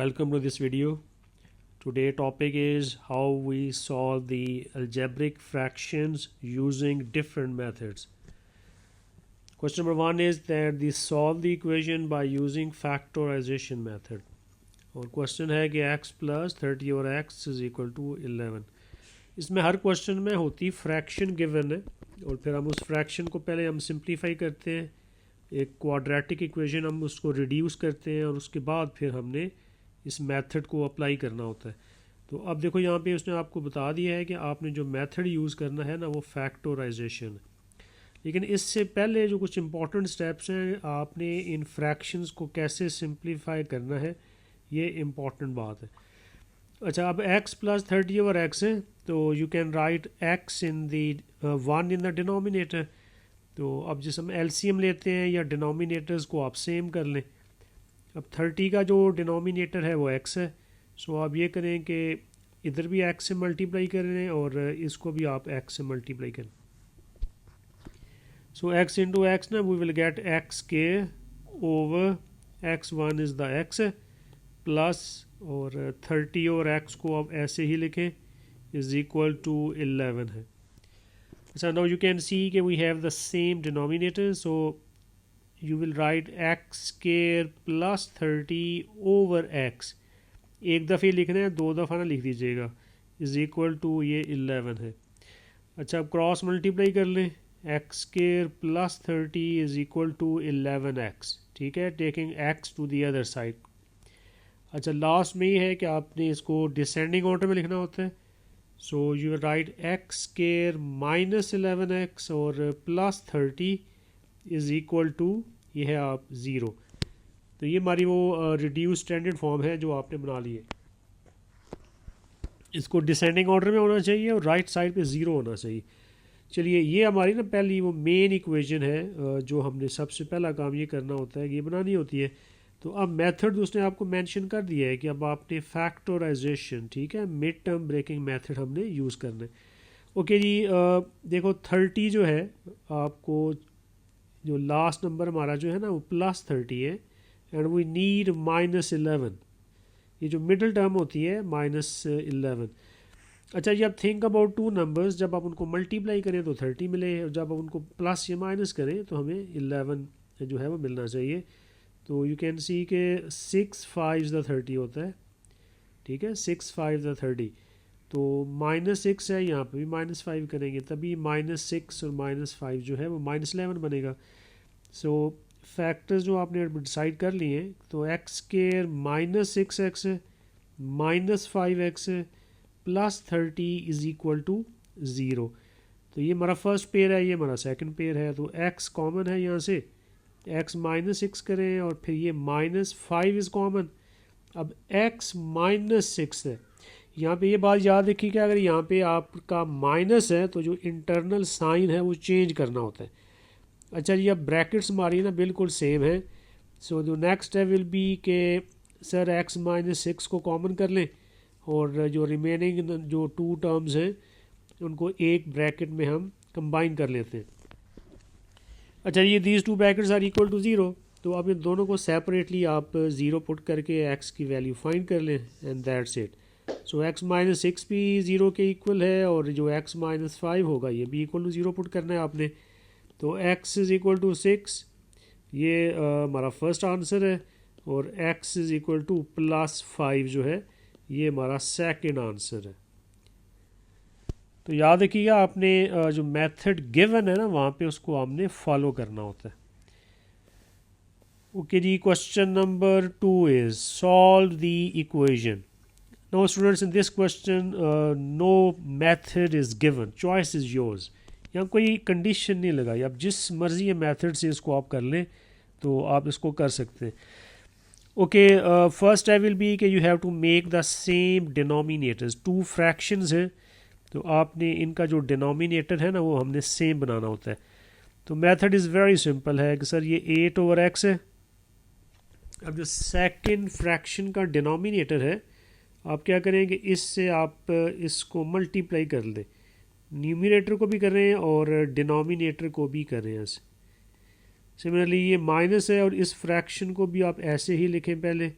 Welcome to this video. Today topic is how we solve the algebraic fractions using different methods. Question number 1 is that we solve the equation by using factorization method. और question है कि x plus 30 और x is equal to 11. इसमें हर question में होती fraction given है और फिर हम उस फ्रैक्शन को पहले हम सिंप्लीफाई करते हैं, एक क्वाड्रेटिक इक्वेशन हम उसको रिड्यूस करते हैं और उसके बाद फिर हमने इस मेथड को अप्लाई करना होता है. तो अब देखो यहाँ पे उसने आपको बता दिया है कि आपने जो मेथड यूज़ करना है ना वो फैक्टराइजेशन है. लेकिन इससे पहले जो कुछ इंपॉर्टेंट स्टेप्स हैं, आपने इन फ्रैक्शंस को कैसे सिंप्लीफाई करना है ये इम्पॉर्टेंट बात है. अच्छा, अब x प्लस 30 ओवर x है तो you can write x in the 1 in the denominator. तो अब जिस हम एलसीएम लेते हैं या डिनोमिनेटर्स को आप सेम कर लें. अब 30 का जो डिनोमिनेटर है वो x है, सो आप ये करें कि इधर भी x से मल्टीप्लाई करें और इसको भी आप x से मल्टीप्लाई करें. सो x इंटू एक्स ना वी विल गेट x के over x1 is the x plus और 30 और x को आप ऐसे ही लिखें इज़ इक्वल टू 11 है. So now you can see that we have the same denominator, so you will write x square plus 30 over x. एक दफ़े लिखना है, दो दफ़ा ना लिख दीजिएगा. इज़ इक्वल टू ये 11 है. अच्छा, अब क्रॉस मल्टीप्लाई कर लें. x square plus 30 is equal to 11x. ठीक है, taking x to the other side. अच्छा, लास्ट में ये है कि आपने इसको डिसेंडिंग ऑर्डर में लिखना होता है. So you right x square minus 11x और प्लस 30 इज़ इक्वल टू ये है आप 0. तो ये हमारी वो रिड्यूस स्टैंडर्ड फॉर्म है जो आपने बना ली है. इसको डिसेंडिंग ऑर्डर में होना चाहिए और राइट साइड पे 0 होना चाहिए. चलिए, ये हमारी ना पहली वो मेन इक्वेशन है जो हमने सबसे पहला काम ये करना होता है कि ये बनानी होती है. तो अब मेथड उसने आपको मेंशन कर दिया है कि अब आपने फैक्टराइजेशन, ठीक है, मिड टर्म ब्रेकिंग मेथड हमने यूज़ करना है. ओके जी, देखो 30 जो है आपको जो लास्ट नंबर हमारा जो है ना वो प्लस 30 है एंड वी नीड माइनस 11. ये जो मिडिल टर्म होती है माइनस 11. अच्छा, ये अब थिंक अबाउट टू नंबर्स, जब आप उनको मल्टीप्लाई करें तो 30 मिले और जब आप उनको प्लस या माइनस करें तो हमें 11 जो है वो मिलना चाहिए. तो यू कैन सी के 6 5 द 30 होता है. ठीक है, 6 5 द 30. तो -6 है, यहाँ पे भी -5 करेंगे तभी -6 और -5 जो है वो -11 बनेगा. सो फैक्टर्स जो आपने डिसाइड कर लिए हैं, तो x square -6x -5x plus 30 is equal to 0. तो ये हमारा फर्स्ट पेयर है, ये हमारा सेकंड पेयर है. तो x कॉमन है यहाँ से, x -6 करें और फिर ये -5 इज़ कॉमन. अब x -6 है, यहाँ पे ये बात याद रखिए कि अगर यहाँ पे आपका माइनस है तो जो इंटरनल साइन है वो चेंज करना होता है. अच्छा जी, अब ब्रैकेट्स हमारी ना बिल्कुल सेम है. सो जो नेक्स्ट स्टेप विल बी के सर x -6 को कॉमन कर लें और जो रिमेनिंग जो टू टर्म्स हैं उनको एक ब्रैकेट में हम कंबाइन कर लेते हैं. अच्छा, ये these two brackets are equal to 0. तो अब इन दोनों को सेपरेटली आप 0 पुट करके x की वैल्यू फाइंड कर लें and that's it. So x -6 भी 0 के इक्वल है और जो x -5 होगा ये भी इक्वल टू 0 पुट करना है आपने. तो x इज़ इक्वल टू 6, ये हमारा फर्स्ट आंसर है, और x is equal two plus 5 जो है ये हमारा सेकेंड आंसर है. तो याद रखिएगा आपने जो मेथड गिवन है ना वहाँ पे उसको हमने फॉलो करना होता है. ओके जी, question number 2 is solve the equation. No students, in this question no method is given, choice is yours. यहाँ कोई कंडीशन नहीं लगाई, आप जिस मर्जी है मेथड से इसको आप कर लें तो आप इसको कर सकते हैं. Okay, first step will be कि you have to make the same denominators. Two fractions हैं तो आपने इनका जो डिनोमिनेटर है ना वो हमने सेम बनाना होता है. तो मेथड इज़ वेरी सिंपल है कि सर ये 8 ओवर x है. अब जो सेकंड फ्रैक्शन का डिनोमिनेटर है आप क्या करेंगे, इससे आप इसको मल्टीप्लाई कर लें. न्यूमिनेटर को भी करें और डिनोमिनेटर को भी करें ऐसे. सिमिलरली ये माइनस है और इस फ्रैक्शन को भी आप ऐसे ही लिखें पहले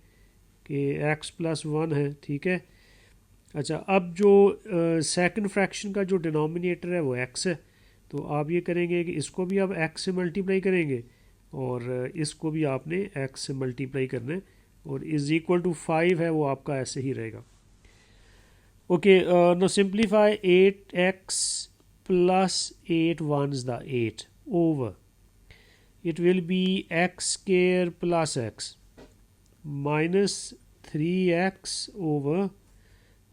कि एक्स प्लस वन है, ठीक है। अच्छा, अब जो सेकंड फ्रैक्शन का जो डिनोमिनेटर है वो एक्स है, तो आप ये करेंगे कि इसको भी आप एक्स से मल्टीप्लाई करेंगे और इसको भी आपने एक्स से मल्टीप्लाई करना है, और इज़ इक्वल टू 5 है वो आपका ऐसे ही रहेगा। Okay, no simplify 8x plus 8 ones the 8 over, it will be x square plus x minus 3x over,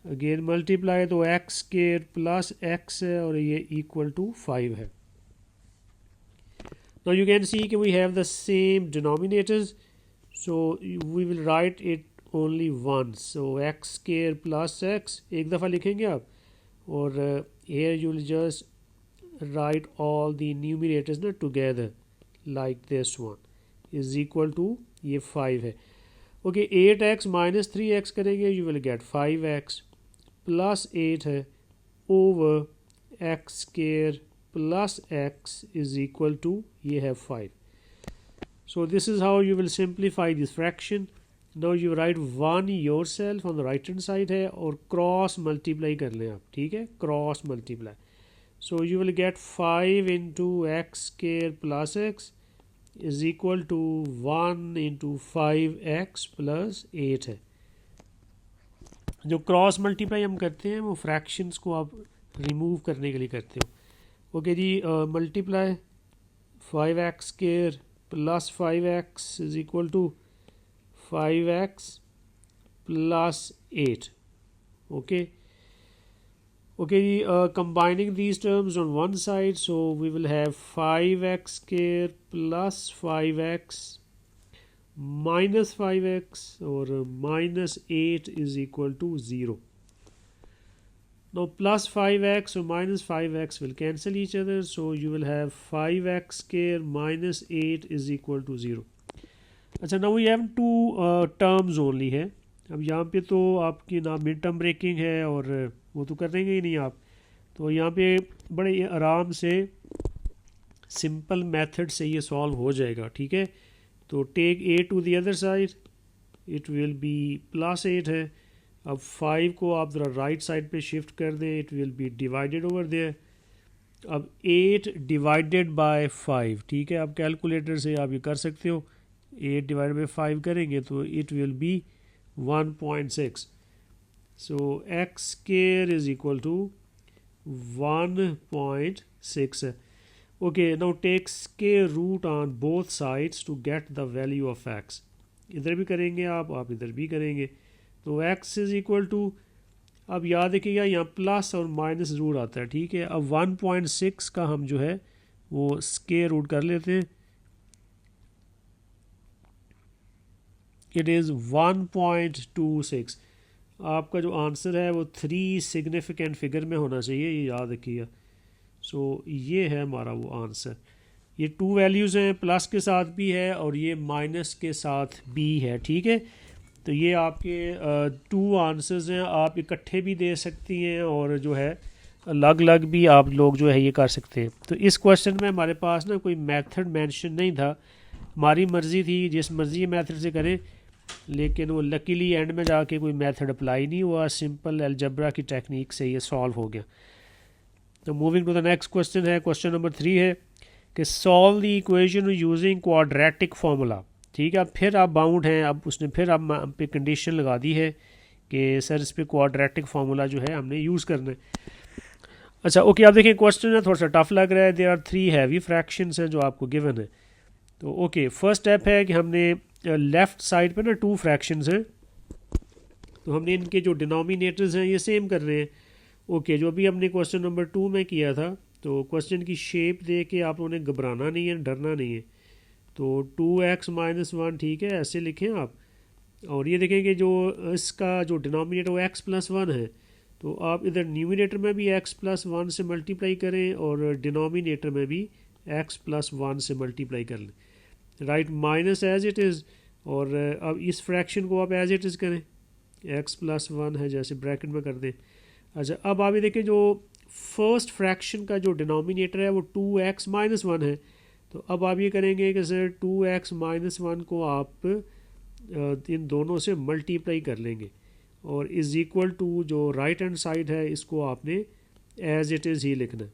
again multiply तो एक्स स्केयर प्लस एक्स है और ये इक्वल टू 5 है। नाउ यू कैन सी कि we have the same denominators, so we will write it only once, so x square plus x एक दफ़ा लिखेंगे आप, और here you will just write all the numerators ना together like this one is equal to ये 5 है। Okay, 8x minus 3x करेंगे, you will gate 5x plus 8 है over x square plus x is equal to ये है 5। So this is how you will simplify this fraction. Now you write 1 yourself on the right hand side है और cross multiply कर लें आप, ठीक है, cross multiply. So you will get 5 into x square plus x is equal to 1 into 5x plus 8 है। जो cross multiply हम करते हैं वो फ्रैक्शंस को आप रिमूव करने के लिए करते हो। ओके जी, multiply 5x square plus 5x is equal to 5x plus 8। Okay okay जी, combining these terms on one side, so we will have 5x square plus 5x minus 5x or minus 8 is equal to 0. Now plus 5x or minus 5x will cancel each other, so you will have 5x square minus 8 is equal to 0. अच्छा, now we have two terms only है। अब यहाँ पे तो आपकी ना mid term breaking है और वो तो कर देंगे ही नहीं आप, तो यहाँ पे बड़े आराम से सिंपल मेथड से ये सॉल्व हो जाएगा, ठीक है। तो take a to the other side, it will be plus 8 है। अब 5 को आप ज़रा राइट साइड पे शिफ्ट कर दें, it will be divided over there. अब 8 डिवाइडेड बाय 5, ठीक है, आप कैलकुलेटर से आप ये कर सकते हो, 8 डिवाइडेड बाय 5 करेंगे तो it will B 1.6. So x square is equal to 1.6. Okay, now take square root on both sides to get the value of x. इधर भी करेंगे आप इधर भी करेंगे, तो x is equal to, अब याद रखिएगा यहाँ प्लस और माइनस रूट आता है, ठीक है। अब 1.6 का हम जो है वो स्क्वायर रूट कर लेते हैं, इट इज़ 1.26। आपका जो आंसर है वो 3 सिग्निफिकेंट फिगर में होना चाहिए, ये याद रखिएगा। सो ये है हमारा वो आंसर। ये 2 वैल्यूज़ हैं, प्लस के साथ भी है और ये माइनस के साथ भी है, ठीक है। तो ये आपके 2 आंसर्स हैं, आप इकट्ठे भी दे सकती हैं और जो है अलग अलग भी आप लोग जो है ये कर सकते हैं। तो इस क्वेश्चन में हमारे पास ना कोई मेथड मेंशन नहीं था, हमारी मर्ज़ी थी जिस मर्ज़ी मेथड से करें, लेकिन वो लकीली एंड में जाके कोई मेथड अप्लाई नहीं हुआ, सिंपल अलजब्रा की टेक्निक से ये सॉल्व हो गया। तो moving to the next question है, क्वेश्चन नंबर 3 है कि solve the equation using quadratic formula, ठीक है। अब फिर आप बाउंड हैं, अब उसने फिर अब पे कंडीशन लगा दी है कि सर इस पे क्वाड्रेटिक फार्मूला जो है हमने यूज़ करना है। अच्छा ओके, आप देखिए क्वेश्चन है थोड़ा सा टफ लग रहा है, देयर आर 3 हैवी फ्रैक्शंस हैं जो आपको गिवन है। तो ओके, फर्स्ट स्टेप है कि हमने लेफ़्ट साइड पे ना 2 फ्रैक्शंस हैं, तो हमने इनके जो डिनोमिनेटर्स हैं ये सेम कर रहे हैं। ओके, जो भी हमने क्वेश्चन नंबर 2 में किया था, तो क्वेश्चन की शेप दे के आप उन्हें घबराना नहीं है, डरना नहीं है। तो 2x माइनस 1, ठीक है, ऐसे लिखें आप। और ये देखें कि जो इसका जो डिनोमिनेटर वो x प्लस 1 है, तो आप इधर न्यूमिनेटर में भी x प्लस 1 से मल्टीप्लाई करें और डिनोमिनेटर में भी x प्लस 1 से मल्टीप्लाई कर लें, right, minus as it is. और अब इस फ्रैक्शन को आप एज इट इज़ करें, x प्लस 1 है जैसे ब्रैकेट में कर दें। अच्छा, अब आप ये देखें जो फर्स्ट फ्रैक्शन का जो डिनोमिनेटर है वो 2x माइनस 1 है, तो अब आप ये करेंगे कि सर 2x माइनस 1 को आप इन दोनों से मल्टीप्लाई कर लेंगे और इज़ इक्वल टू जो राइट हैंड साइड है इसको आपने एज इट इज़ ही लिखना है।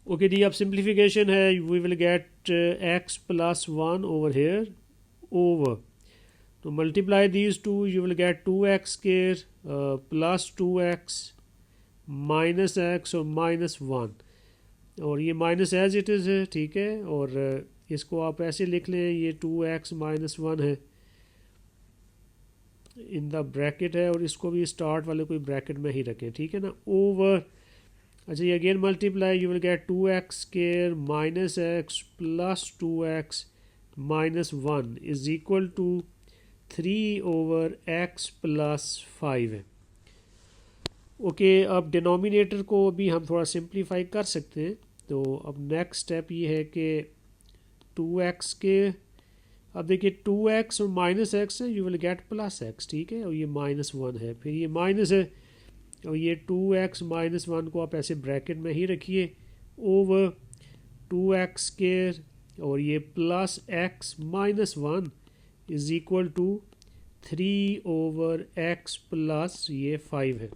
ओके जी, अब सिंप्लीफिकेशन है, we will get X plus one over here over, तो multiply these two you will get 2x square plus 2x minus x और माइनस वन, और ये माइनस एज इट इज़ है, ठीक है, और इसको आप ऐसे लिख लें, ये 2x माइनस वन है इन द ब्रैकेट है, और इसको भी स्टार्ट वाले कोई ब्रैकेट में ही रखें, ठीक है ना, ओवर, अच्छा ये again multiply, you will get 2x square minus x plus 2x minus one is equal to 3 over x plus 5 है। ओके, अब डिनोमिनेटर को भी हम थोड़ा सिंप्लीफाई कर सकते हैं, तो अब नेक्स्ट स्टेप ये है कि 2x के, अब देखिए 2x और माइनस एक्स है, you will gate plus x, ठीक है, और ये माइनस वन है, फिर ये माइनस है, और ये 2x माइनस वन को आप ऐसे ब्रैकेट में ही रखिए ओवर 2x स्केयर, और ये plus x minus one is equal to 3 over x plus ये 5 है।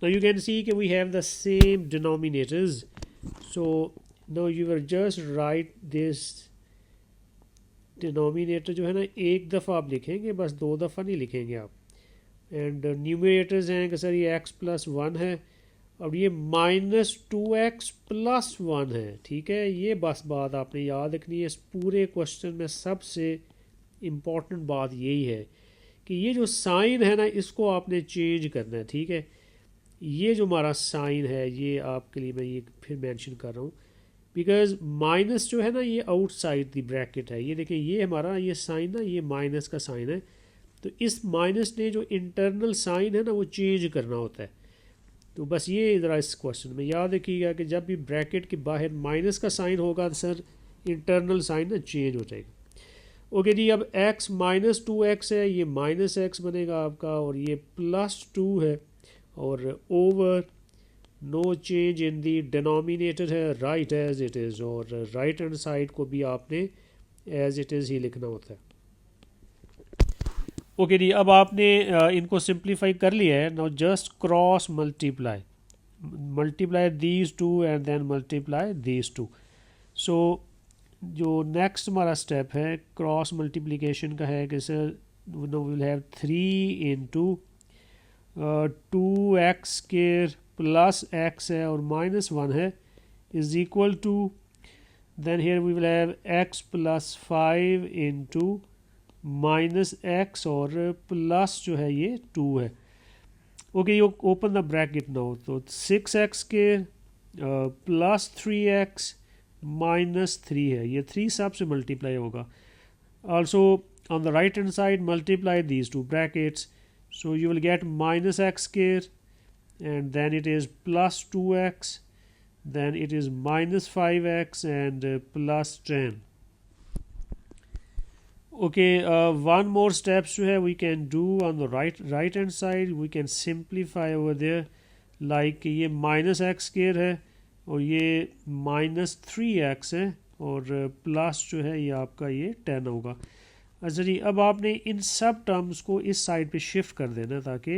Now you can see that we have the same denominators, so now you will just write this denominator जो है ना एक दफ़ा आप लिखेंगे, बस दो दफ़ा नहीं लिखेंगे आप, एंड न्यूमरेटर्स हैं कि सर ये x प्लस वन है, अब ये माइनस 2x प्लस वन है, ठीक है, ये बस बात आपने याद रखनी है, इस पूरे क्वेश्चन में सबसे इम्पॉर्टेंट बात यही है कि ये जो साइन है ना इसको आपने चेंज करना है, ठीक है, ये जो हमारा साइन है ये आपके लिए मैं ये फिर मेंशन कर रहा हूँ, बिकॉज माइनस जो है ना ये आउटसाइड दी ब्रैकेट है, ये देखिए ये हमारा ये साइन ना ये माइनस का साइन है, तो इस माइनस ने जो इंटरनल साइन है ना वो चेंज करना होता है, तो बस ये ज़रा इस क्वेश्चन में याद रखिएगा कि जब भी ब्रैकेट के बाहर माइनस का साइन होगा तो सर इंटरनल साइन ना चेंज हो जाएगा। ओके जी, अब x माइनस 2x है, ये माइनस x बनेगा आपका, और ये प्लस 2 है, और over no change in the denominator है, राइट एज इट इज़, और राइट हैंड साइड को भी आपने एज इट इज़ ही लिखना होता है। ओके जी, अब आपने इनको सिंप्लीफाई कर लिया है, now just cross multiply, multiply these two and then multiply these two, so जो नेक्स्ट हमारा स्टेप है क्रॉस मल्टीप्लिकेशन का है कि sir no will have 3 into 2x square plus x है और माइनस वन है is equal to, then here we will have x plus 5 into minus x और प्लस जो है ये 2 है। Okay, you open the bracket now, तो 6x square plus 3x minus 3 है, ये 3 सब से मल्टीप्लाई होगा, also on the right hand side multiply these two brackets, so you will get minus x square, and then it is plus 2x, then it is minus 5x and plus 10. Okay, one more steps जो है we can do on the right hand side, we can simplify over there, like ये minus x square है और ये minus 3x है और plus जो है ये आपका ये 10 होगा। अच्छा जी, अब आपने इन सब टर्म्स को इस साइड पे शिफ्ट कर देना ताकि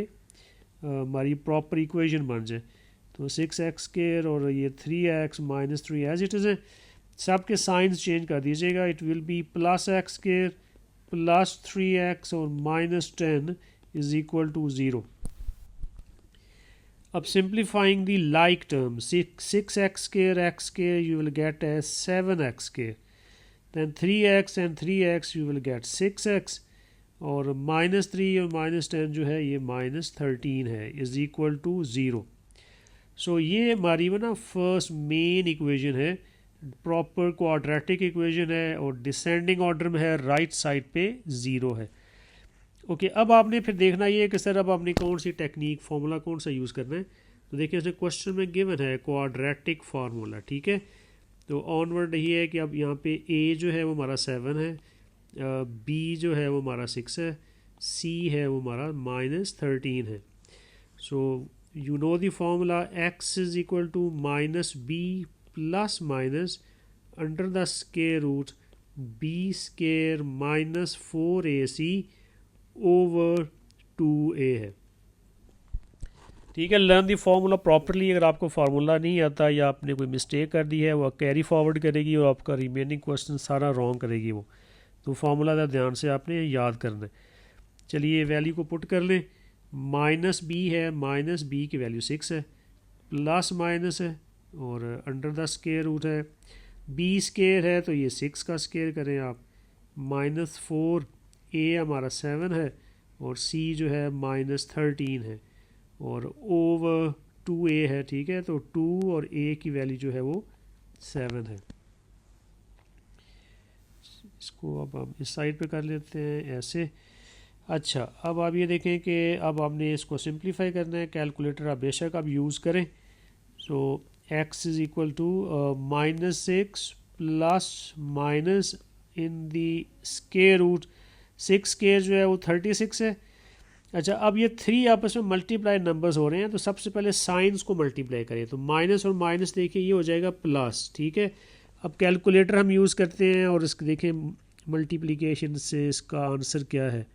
हमारी प्रॉपर इक्वेशन बन जाए, तो 6x स्क्वायर और ये 3x minus 3 as it is है, सब के साइंस चेंज कर दीजिएगा, it will be plus x square plus 3x और माइनस 10 इज इक्वल टू 0। अब simplifying the like term, 6x square you will get as 7x square, then 3x and 3x you will get 6x, और minus 3 और minus 10 जो है ये minus 13 है is equal to 0। सो ये हमारी वो ना फर्स्ट मेन इक्वेशन है, प्रॉपर क्वाड्रेटिक इक्वेशन है और डिसेंडिंग ऑर्डर में है, राइट साइड पे 0 है। ओके, अब आपने फिर देखना ये है कि सर अब आपने कौन सी टेक्निक फार्मूला कौन सा यूज़ करना है, तो देखिए उसने क्वेश्चन में गिवन है क्वाड्रेटिक फार्मूला, ठीक है, तो ऑनवर्ड ये है कि अब यहाँ पे ए जो है वो हमारा 7 है, बी जो है वो हमारा 6 है, सी है वो हमारा माइनस 13 है। So you know the formula, x is equal to minus B plus minus under the square root B square minus 4ac over 2a है। ठीक है, लर्न दी फार्मूला प्रॉपरली। अगर आपको फार्मूला नहीं आता या आपने कोई मिस्टेक कर दी है, वो कैरी फॉरवर्ड करेगी और आपका रिमेनिंग क्वेश्चन सारा रॉन्ग करेगी वो। तो फार्मूला का ध्यान से आपने याद करना है। चलिए वैल्यू को पुट कर लें। माइनस बी है, माइनस बी की वैल्यू 6 है, प्लस माइनस है और अंडर द स्केयर रूट है। बी स्केयर है तो ये 6 का स्केयर करें आप, माइनस 4, ए हमारा 7 है और सी जो है माइनस 13 है और ओवर 2a है। ठीक है, तो 2 और a की वैल्यू जो है वो 7 है। इसको अब हम इस साइड पे कर लेते हैं ऐसे। अच्छा, अब आप ये देखें कि अब आपने इसको सिंप्लीफाई करना है। कैलकुलेटर आप बेशक आप यूज़ करें। So x is equal to -6 plus minus in the square root 6 square जो है वो 36 है। अच्छा, अब ये 3 आपस में मल्टीप्लाई नंबर्स हो रहे हैं, तो सबसे पहले साइंस को मल्टीप्लाई करें। तो माइनस और माइनस देखिए ये हो जाएगा प्लस। ठीक है, अब कैलकुलेटर हम यूज़ करते हैं और इसको देखें मल्टीप्लिकेशन से इसका आंसर क्या है।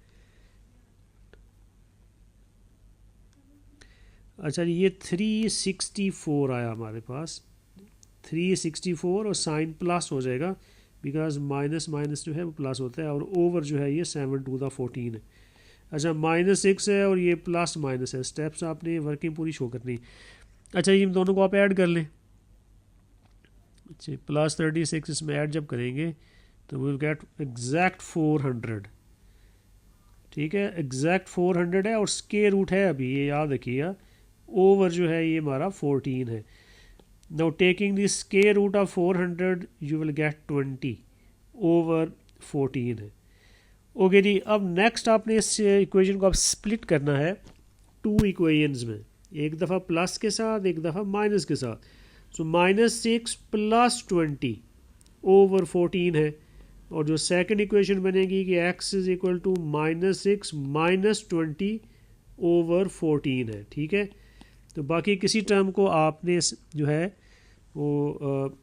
अच्छा, ये 364 आया हमारे पास, 364 और साइन प्लस हो जाएगा बिकॉज माइनस माइनस जो है वो प्लस होता है और ओवर जो है ये 7 टू द 14 है। अच्छा, -6 है और ये प्लस माइनस है। स्टेप्स आपने वर्किंग पूरी शो करनी। अच्छा, इन दोनों को आप ऐड कर लें। अच्छा, प्लस 36 इसमें ऐड जब करेंगे तो विल गेट एग्जैक्ट 400। ठीक है, एग्जैक्ट 400 है और स्केयर रूट है अभी, ये याद रखिएगा। ओवर जो है ये हमारा 14 है। Now taking the square root of 400 you will get 20 over 14 है। ओके जी, अब नेक्स्ट आपने इस इक्वेशन को आप स्प्लिट करना है 2 इक्वेशंस में, एक दफ़ा प्लस के साथ एक दफ़ा माइनस के साथ। सो -6 प्लस 20 ओवर 14 है और जो सेकंड इक्वेशन बनेगी कि x is equal to -6 minus 20 over 14 है। ठीक है, तो बाकी किसी टर्म को आपने जो है वो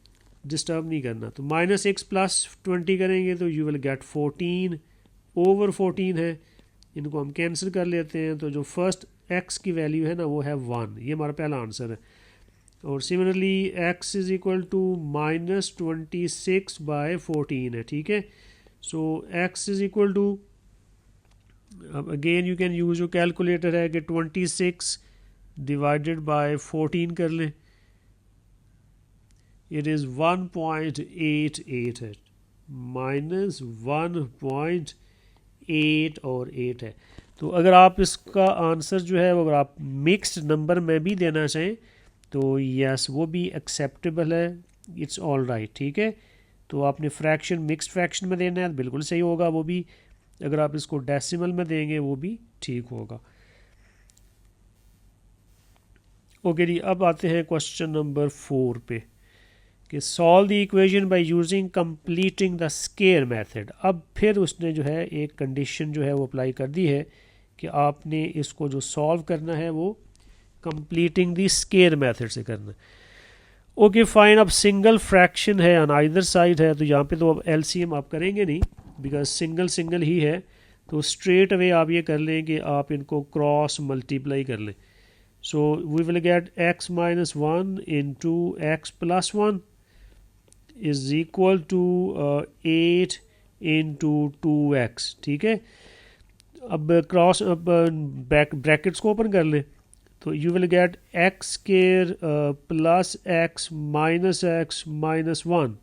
डिस्टर्ब नहीं करना। तो -6 प्लस 20 करेंगे तो यू विल गेट 14 ओवर 14 है। इनको हम कैंसिल कर लेते हैं, तो जो फर्स्ट x की वैल्यू है ना वो है 1। ये हमारा पहला आंसर है। और similarly x is equal to -26 by 14 है। ठीक है, so x is equal to, अब अगेन यू कैन यूज जो कैलकुलेटर है कि 26 डिवाइडेड बाय 14 कर लें। इट इज़ 1.88 है, -1.8 और 8 है। तो अगर आप इसका आंसर जो है अगर आप मिक्स्ड नंबर में भी देना चाहें तो यस वो भी एक्सेप्टेबल है, इट्स ऑल राइट। ठीक है, तो आपने फ्रैक्शन मिक्स्ड फ्रैक्शन में देना है बिल्कुल सही होगा वो भी। अगर आप इसको डेसिमल में देंगे वो भी ठीक होगा। ओके जी, अब आते हैं क्वेश्चन नंबर 4 पे कि solve the equation by using completing the square method. अब फिर उसने जो है एक कंडीशन जो है वो अप्लाई कर दी है कि आपने इसको जो सॉल्व करना है वो कंप्लीटिंग द स्केयर मेथड से करना है। ओके फाइन, अब सिंगल फ्रैक्शन है ऑन आइदर साइड है, तो यहाँ पे तो अब एलसीएम आप करेंगे नहीं बिकॉज सिंगल सिंगल ही है। तो स्ट्रेट अवे आप ये कर लें कि आप इनको क्रॉस मल्टीप्लाई कर लें। So we will get x minus 1 into x plus 1 is equal to 8 into 2x। ठीक है, अब क्रॉस अब ब्रैकेट्स को ओपन कर लें तो you will get x square plus x minus 1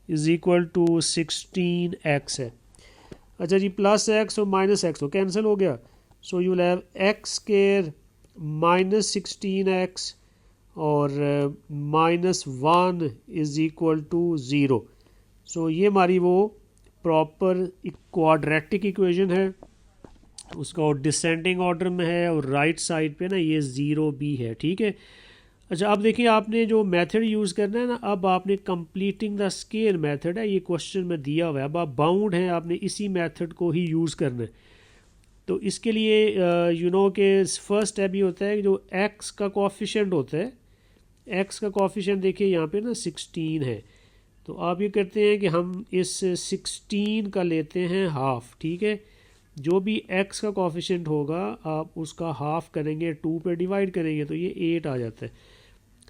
is equal to 16x है। अच्छा जी, प्लस x और माइनस x तो कैंसिल हो गया। So you will have x square -16x और -1 इज इक्वल टू 0। सो ये हमारी वो प्रॉपर क्वाड्रेटिक इक्वेशन है, उसका डिसेंडिंग ऑर्डर में है और राइट साइड पे ना ये 0 भी है। ठीक है, अच्छा अब देखिए आपने जो मेथड यूज़ करना है ना, अब आपने कंप्लीटिंग द स्केयर मेथड है, ये क्वेश्चन में दिया हुआ है। अब आप बाउंड हैं, आपने इसी मेथड को ही यूज़ करना है। तो इसके लिए यू नो के फर्स्ट स्टेप ये होता है कि जो x का कोफिशिएंट होता है, x का कोफिशिएंट देखिए यहाँ पे ना 16 है। तो आप ये करते हैं कि हम इस 16 का लेते हैं हाफ, ठीक है। जो भी x का कोफिशिएंट होगा आप उसका हाफ करेंगे, 2 पे डिवाइड करेंगे तो ये 8 आ जाता है।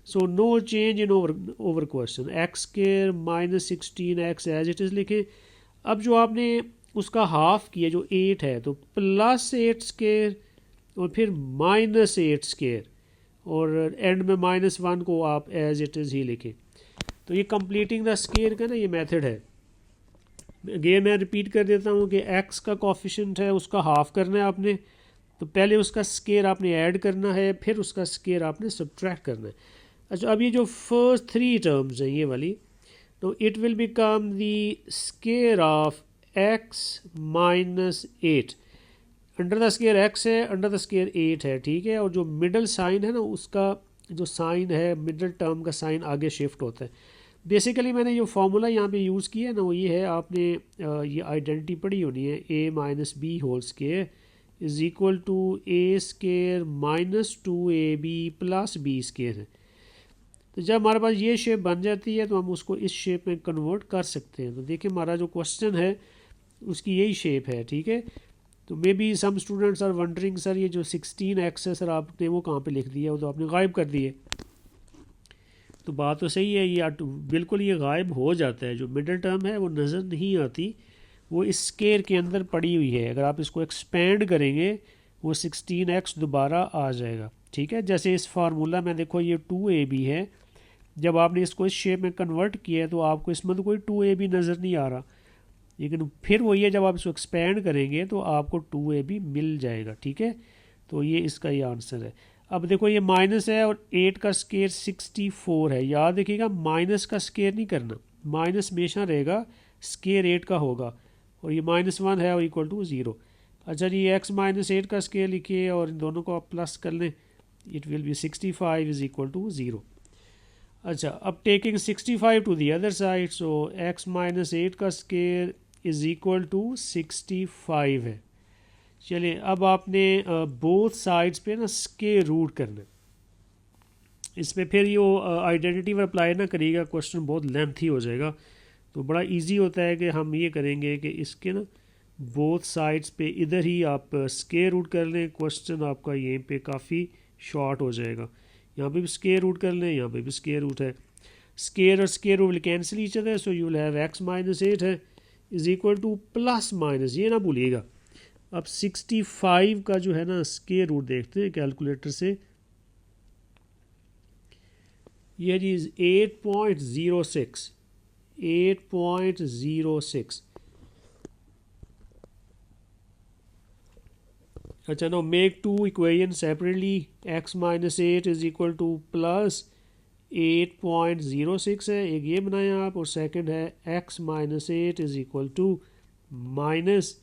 So no change in over question, x square minus 16x as it is लिखें। अब जो आपने उसका हाफ किया जो 8 है, तो प्लस 8 स्केयर और फिर माइनस 8 स्केयर और एंड में -1 को आप एज इट इज़ ही लिखें। तो ये कंप्लीटिंग द स्केयर का ना ये मेथड है। अगेन मैं रिपीट कर देता हूँ कि x का कोफिशिएंट है उसका हाफ करना है आपने, तो पहले उसका स्केयर आपने ऐड करना है, फिर उसका स्केयर आपने सब्ट्रैक्ट करना है। अच्छा, अब ये जो फर्स्ट 3 टर्म्स हैं ये वाली, तो it will become the square of x minus 8। Under the square x है, अंडर द स्केयर 8 है, ठीक है। और जो मिडल साइन है ना उसका जो साइन है, मिडल टर्म का साइन आगे शिफ्ट होता है। बेसिकली मैंने जो फार्मूला यहाँ पे यूज़ किया है ना वो ये है, आपने ये आइडेंटिटी पढ़ी होनी है, a minus B whole square is equal to a square minus 2ab plus b square है। तो जब हमारे पास ये शेप बन जाती है तो हम उसको इस शेप में कन्वर्ट कर सकते हैं। तो देखिए हमारा जो क्वेश्चन है उसकी यही शेप है, ठीक है। तो maybe some students are wondering sir ये जो 16x है सर आपने वो कहाँ पे लिख दिया, वो तो आपने गायब कर दिए। तो बात तो सही है, ये बिल्कुल ये गायब हो जाता है, जो मिडिल टर्म है वो नज़र नहीं आती, वो इस स्केयर के अंदर पड़ी हुई है। अगर आप इसको एक्सपेंड करेंगे वो 16x दोबारा आ जाएगा, ठीक है। जैसे इस फार्मूला में देखो ये 2ab है, जब आपने इसको इस शेप में कन्वर्ट किया है तो आपको इसमें तो कोई 2ab नज़र नहीं आ रहा, लेकिन फिर वही है जब आप इसको एक्सपेंड करेंगे तो आपको 2ab मिल जाएगा, ठीक है। तो ये इसका ये आंसर है। अब देखो ये माइनस है और 8 का स्केयर 64 है, याद रखिएगा माइनस का स्केयर नहीं करना, माइनस हमेशा रहेगा, स्केयर 8 का होगा, और ये -1 है और इक्वल टू 0। अच्छा जी, x माइनस 8 का स्केयर लिखिए और इन दोनों को आप प्लस कर लें, it will be 65 is equal to 0। अच्छा, अब taking 65 to the other side, so x minus 8 का स्केयर इज इक्वल टू 65 है। चलिए अब आपने बोथ साइड्स पे ना स्केयर रूट करना है। इसमें फिर ये आइडेंटिटी में अप्लाई ना करिएगा, क्वेश्चन बहुत लेंथी हो जाएगा। तो बड़ा इजी होता है कि हम ये करेंगे कि इसके ना बोथ साइड्स पे इधर ही आप स्केयर रूट कर लें, क्वेश्चन आपका यहीं पे काफ़ी शॉर्ट हो जाएगा। यहाँ पे भी स्केयर रूट कर लें, यहाँ पे भी स्केयर रूट है, स्केयर और square will cancel each other, so you will have x minus 8 है is equal two plus minus, ये ना भूलिएगा। अब 65 का जो है ना स्केयर रूट देखते हैं कैलकुलेटर से, ये जी 8.06, 8.06। अच्छा, now make two equations separately, x minus 8 is equal to plus 8.06 है, एक ये बनाया आप, और सेकंड है x minus 8 is equal to minus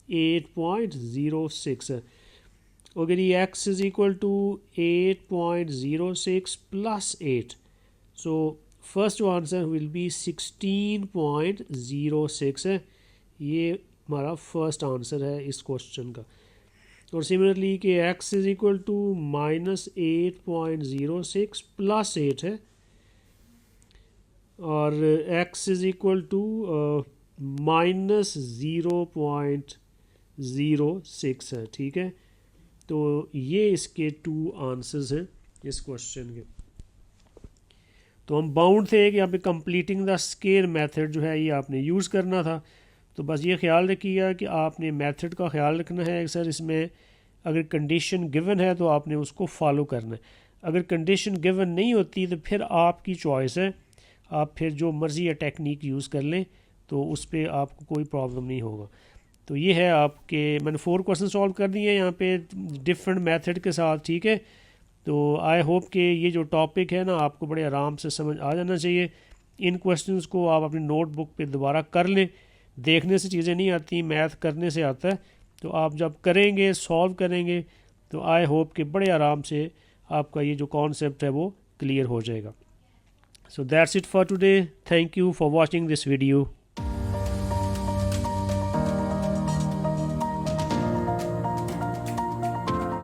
8.06 है। ओके जी, x is equal to 8.06 plus 8, so first answer will be 16.06 है, ये हमारा फर्स्ट आंसर है इस क्वेश्चन का। और सिमिलरली कि x is equal to minus 8.06 plus 8 है, और x is equal to minus 0.06 है, ठीक है। तो ये इसके 2 आंसर्स हैं इस क्वेश्चन के। तो हम बाउंड थे कि यहाँ पे कंप्लीटिंग द स्केयर मेथड जो है ये आपने यूज़ करना था। तो बस ये ख्याल रखिएगा कि आपने मेथड का ख्याल रखना है। सर इसमें अगर कंडीशन गिवन है तो आपने उसको फॉलो करना है, अगर कंडीशन गिवन नहीं होती तो फिर आपकी चॉइस है, आप फिर जो मर्ज़ी या टेक्निक यूज़ कर लें, तो उस पर आपको कोई प्रॉब्लम नहीं होगा। तो ये है आपके, मैंने 4 क्वेश्चन सॉल्व कर दिए हैं यहाँ पे डिफरेंट मेथड के साथ, ठीक है। तो आई होप कि ये जो टॉपिक है ना आपको बड़े आराम से समझ आ जाना चाहिए। इन क्वेश्चंस को आप अपनी नोटबुक पे दोबारा कर लें, देखने से चीज़ें नहीं आती, मैथ करने से आता है। तो आप जब करेंगे, सॉल्व करेंगे, तो आई होप कि बड़े आराम से आपका ये जो कॉन्सेप्ट है वो क्लियर हो जाएगा। So that's it for today, thank you for watching this video.